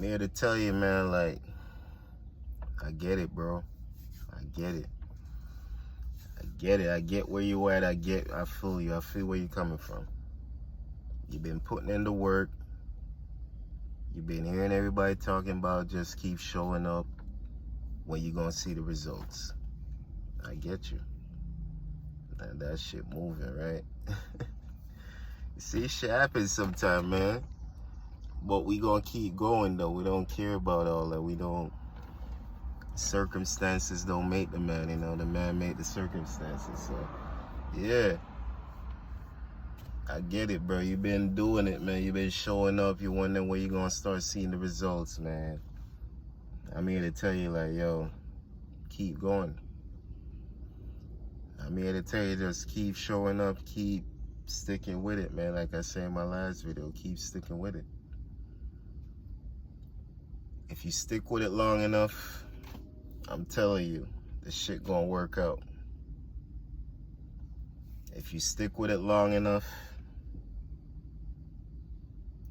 I'm here to tell you, man, like, I get it, bro. I get it. I get it. I get where you at. I feel you. I feel where you're coming from. You've been putting in the work. You've been hearing everybody talking about just keep showing up when you're going to see the results. I get you. That shit moving, right? You see, shit happens sometimes, man. But we gonna keep going, though. We don't care about all that. We don't. Circumstances don't make the man, you know. The man made the circumstances. So, yeah. I get it, bro. You've been doing it, man. You've been showing up. You're wondering where you're gonna start seeing the results, man. I'm here to tell you, like, yo, keep going. I'm here to tell you, just keep showing up, keep sticking with it, man. Like I said in my last video, keep sticking with it. If you stick with it long enough, I'm telling you, this shit gonna work out. If you stick with it long enough,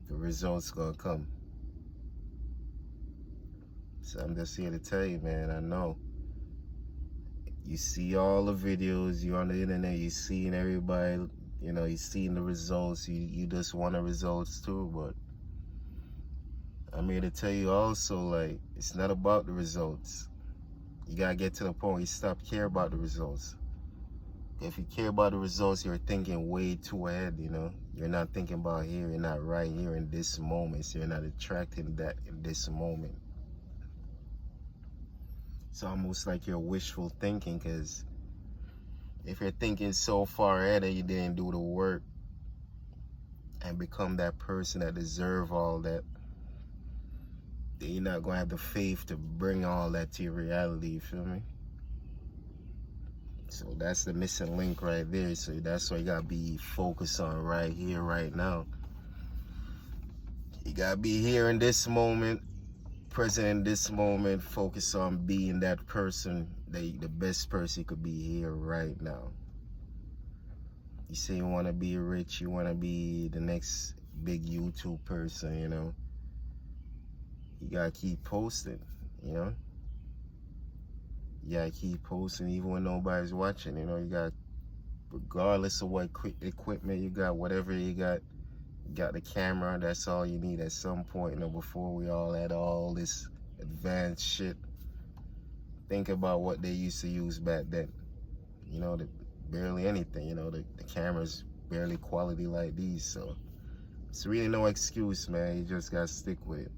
the results gonna come. So I'm just here to tell you, man, I know. You see all the videos, you're on the internet, you seeing everybody, you know, you seeing the results, you just want the results too, but I'm here to tell you also, like, it's not about the results. You gotta get to the point where you stop caring about the results. If you care about the results, you're thinking way too ahead, you know? You're not thinking about here, you're not right here in this moment, so you're not attracting that in this moment. It's almost like you're wishful thinking, because if you're thinking so far ahead and you didn't do the work and become that person that deserve all that, then you're not going to have the faith to bring all that to your reality, you feel me? So that's the missing link right there. So that's why you got to be focused on right here, right now. You got to be here in this moment, present in this moment, focus on being that person, the best person you could be here right now. You say you want to be rich, you want to be the next big YouTube person, you know? You gotta keep posting, you know? You gotta keep posting even when nobody's watching, you know? You got, regardless of what equipment you got, whatever you got the camera, that's all you need at some point, you know, before we all had all this advanced shit. Think about what they used to use back then. You know, barely anything, you know, the cameras barely quality like these, so it's really no excuse, man. You just gotta stick with it.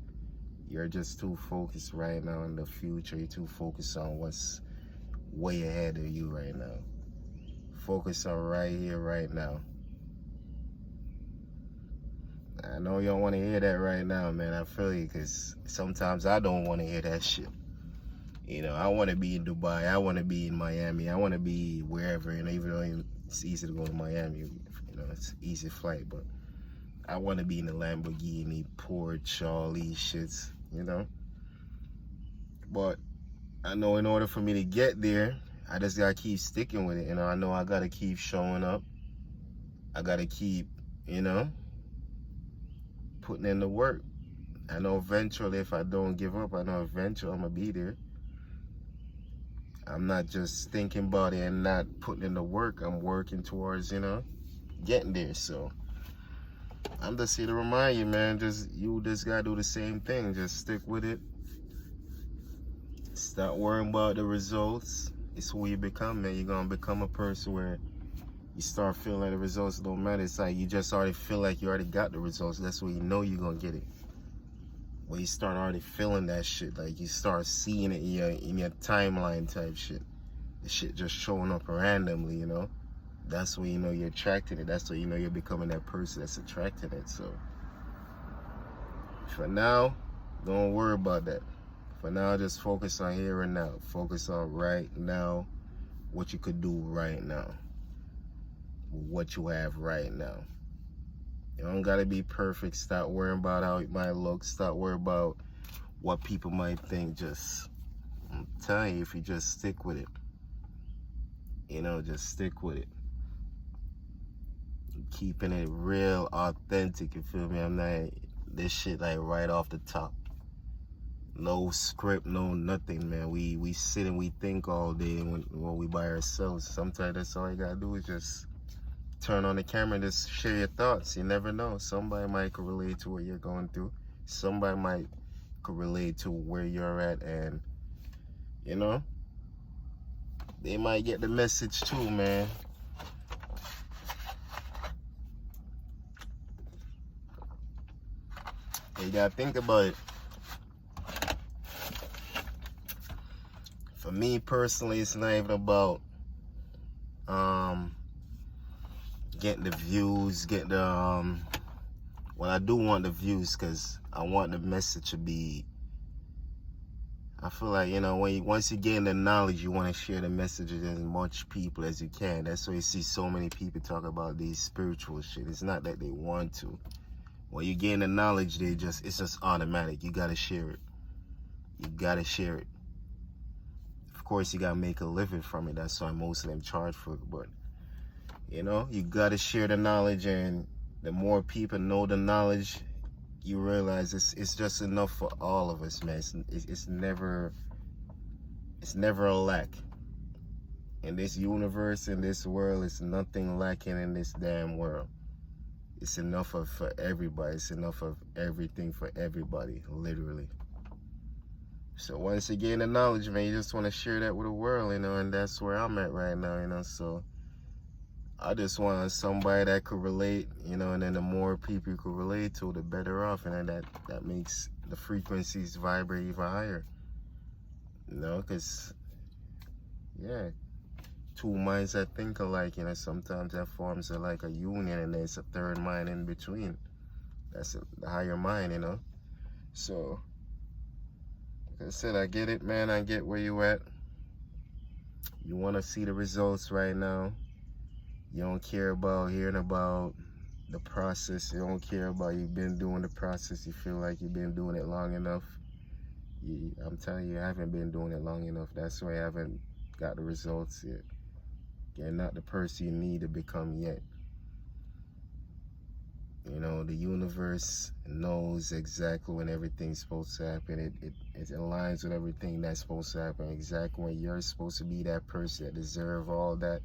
You're just too focused right now in the future. You're too focused on what's way ahead of you right now. Focus on right here, right now. I know you don't want to hear that right now, man. I feel you, because sometimes I don't want to hear that shit. You know, I want to be in Dubai. I want to be in Miami. I want to be wherever, you know, even though it's easy to go to Miami. You know, it's an easy flight, but I want to be in the Lamborghini, Porsche, all these shits, you know? But I know in order for me to get there, I just got to keep sticking with it. You know, I know I got to keep showing up. I got to keep, you know, putting in the work. I know eventually, if I don't give up, I know eventually I'm going to be there. I'm not just thinking about it and not putting in the work. I'm working towards, you know, getting there. So I'm just here to remind you, man, you just gotta do the same thing. Just stick with it. Stop worrying about the results. It's who you become, man. You're gonna become a person where you start feeling like the results don't matter. It's like you just already feel like you already got the results. That's when you know you're gonna get it. When you start already feeling that shit, like you start seeing it in your timeline type shit. The shit just showing up randomly, you know? That's when you know you're attracting it. That's when you know you're becoming that person that's attracting it. So for now, don't worry about that. For now, just focus on here and now. Focus on right now, what you could do right now, what you have right now. You don't gotta be perfect. Stop worrying about how it might look. Stop worrying about what people might think. I'm telling you, if you just stick with it, you know, just stick with it. Keeping it real, authentic, you feel me? I'm not, this shit like right off the top. No script, no nothing, man. We sit and we think all day when we by ourselves. Sometimes that's all you gotta do is just turn on the camera and just share your thoughts. You never know. Somebody might could relate to what you're going through. Somebody might could relate to where you're at, and you know, they might get the message too, man. You gotta think about it. For me personally, it's not even about getting the views, get the well, I do want the views because I want the message to be. I feel like, you know, once you gain the knowledge, you want to share the message with as much people as you can. That's why you see so many people talk about these spiritual shit. It's not that they want to. When you gain the knowledge, it's just automatic. You gotta share it. You gotta share it. Of course, you gotta make a living from it. That's why most of them charge for it. But you know, you gotta share the knowledge, and the more people know the knowledge, you realize it's just enough for all of us, man. It's never a lack. In this universe, in this world, it's nothing lacking in this damn world. It's enough for everybody. It's enough of everything for everybody, literally. So once you gain the knowledge, man, you just want to share that with the world, you know, and that's where I'm at right now, you know. So I just want somebody that could relate, you know, and then the more people you could relate to, the better off, and then that makes the frequencies vibrate even higher, you know, because, yeah, two minds that think alike, you know, sometimes that forms like a union, and there's a third mind in between. That's the higher mind, you know. So, like I said, I get it, man. I get where you at. You want to see the results right now. You don't care about hearing about the process. You don't care about you've been doing the process. You feel like you've been doing it long enough. I'm telling you, you haven't been doing it long enough. That's why you haven't got the results yet. You're not the person you need to become yet. You know, the universe knows exactly when everything's supposed to happen. It aligns with everything that's supposed to happen. Exactly when you're supposed to be that person that deserve all that.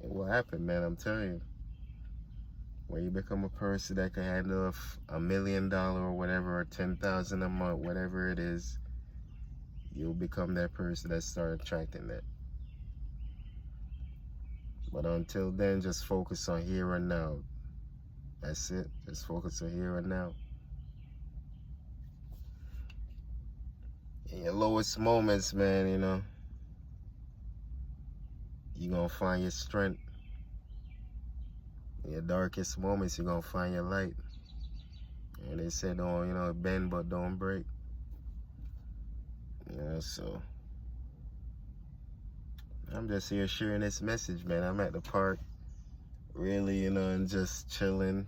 It will happen, man, I'm telling you. When you become a person that can handle $1 million or whatever, or 10,000 a month, whatever it is, you'll become that person that start attracting that. But until then, just focus on here and now. That's it. Just focus on here and now. In your lowest moments, man, you know, you're going to find your strength. In your darkest moments, you're going to find your light. And they said, don't, you know, bend but don't break. You know, so I'm just here sharing this message, man. I'm at the park, really, you know, and just chilling.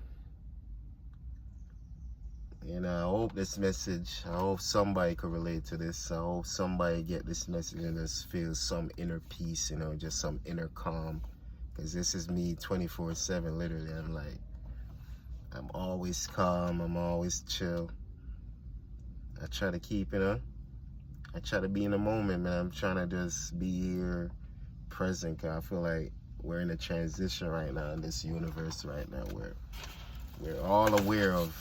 You know, I hope this message, I hope somebody could relate to this. I hope somebody get this message and just feel some inner peace, you know, just some inner calm. Because this is me 24/7, literally. I'm always calm, I'm always chill. I try to keep, you know, I try to be in the moment, man. I'm trying to just be here, present. Cause I feel like we're in a transition right now in this universe right now where we're all aware of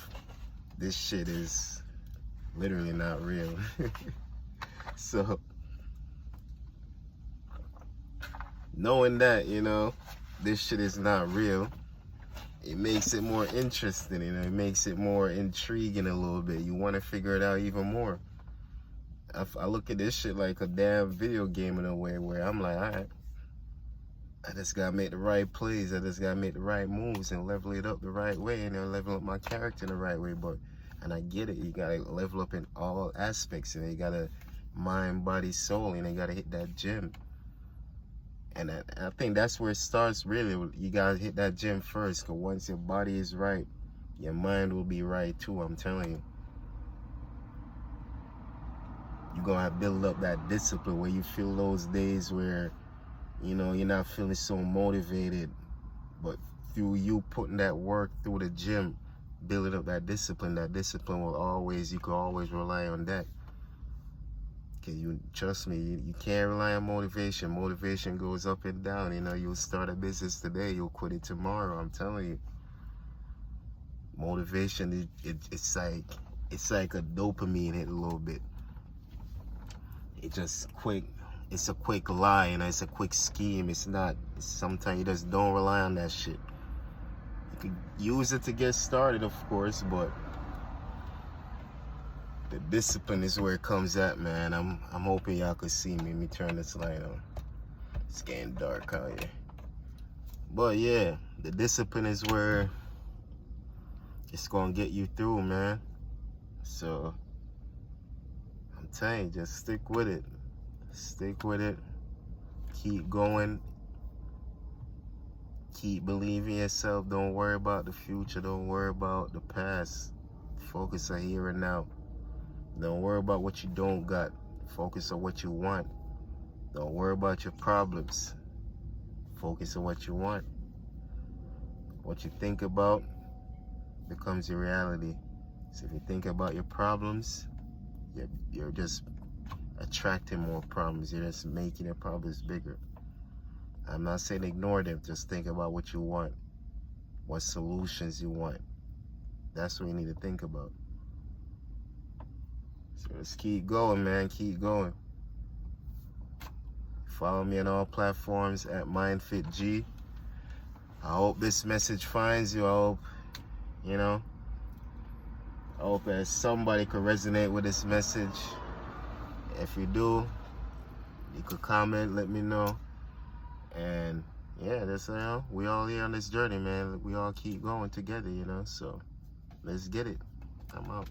this shit is literally not real. So, knowing that, you know, this shit is not real, it makes it more interesting, you know, it makes it more intriguing a little bit. You want to figure it out even more. I look at this shit like a damn video game in a way where I'm like, alright, I just gotta make the right plays, I just gotta make the right moves and level it up the right way, and then level up my character in the right way. But, and I get it, you gotta level up in all aspects, and you gotta mind, body, soul, and you gotta hit that gym. And I think that's where it starts, really. You gotta hit that gym first, because once your body is right, your mind will be right too, I'm telling you. You're gonna have to build up that discipline where you feel those days where, you know, you're not feeling so motivated, but through you putting that work through the gym, building up that discipline will always, you can always rely on that. Cause you trust me, you can't rely on motivation. Motivation goes up and down. You know, you'll start a business today, you'll quit it tomorrow. I'm telling you. Motivation, it's like a dopamine hit a little bit. It just quick. It's a quick lie, you know. It's a quick scheme. It's not. Sometimes you just don't rely on that shit. You can use it to get started, of course, but the discipline is where it comes at, man. I'm hoping y'all could see me. Let me turn this light on. It's getting dark out here. But yeah, the discipline is where it's gonna get you through, man. So I'm telling you, just stick with it. Stick with it. Keep going. Keep believing yourself. Don't worry about the future. Don't worry about the past. Focus on here and now. Don't worry about what you don't got. Focus on what you want. Don't worry about your problems. Focus on what you want. What you think about becomes your reality. So if you think about your problems, you're just attracting more problems. You're just making your problems bigger. I'm not saying ignore them. Just think about what you want. What solutions you want. That's what you need to think about. So let's keep going, man. Keep going. Follow me on all platforms at MindFitG. I hope this message finds you. I hope that somebody could resonate with this message. If you do, you could comment, let me know. And yeah, that's we all here on this journey, man. We all keep going together, so let's get it. I'm out.